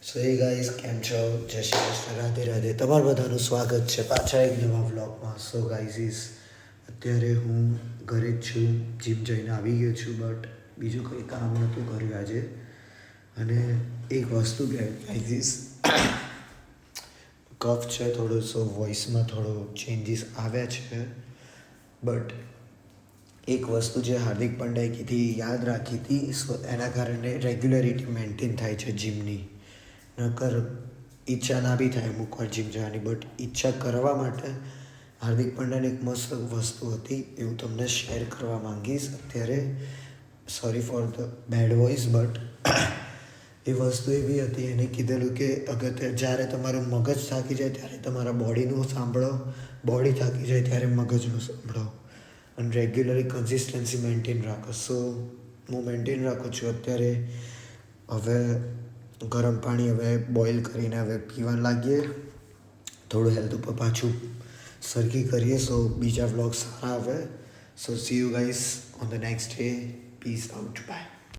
સો એ guys કેમ છો? જય શ્રી કૃષ્ણ, રાધે રાધે. તમારું બધાનું સ્વાગત છે પાછા એક નવા વ્લોગમાં. સો ગાઈઝ અત્યારે હું ઘરે જ છું, જીમ જઈને આવી ગયો છું, બટ બીજું કંઈ કામ નહોતું કર્યું આજે. અને એક વસ્તુ કે ગાઈઝ કફ છે થોડું, સો વોઇસમાં થોડો ચેન્જીસ આવ્યા છે. બટ એક વસ્તુ જે હાર્દિક પંડ્યાએ કીધી યાદ રાખી હતી, સો એના કારણે રેગ્યુલરિટી મેન્ટેન થાય છે જીમની. નકર ઈચ્છા ના બી થાય અમુક વાર જીમ જવાની, બટ ઈચ્છા કરવા માટે હાર્દિક પંડ્યાની એક મસ્ત વસ્તુ હતી, એ હું તમને શેર કરવા માંગીશ અત્યારે. Sorry for the bad voice, but એ વસ્તુ એવી હતી, એને કીધેલું કે અગર જ્યારે તમારું મગજ થાકી જાય ત્યારે તમારા બોડીનું સાંભળો, બોડી થાકી જાય ત્યારે મગજનું સાંભળો, અને રેગ્યુલરી કન્સિસ્ટન્સી મેન્ટેન રાખો. સો હું મેન્ટેન રાખું છું અત્યારે. હવે ગરમ પાણી હવે બોઇલ કરીને હવે પીવા લાગીએ, થોડું હેલ્થ ઉપર પાછું સરખી કરીએ, સો બીજા વ્લોગ સારા આવે. So see you guys on the next day. Peace out, by.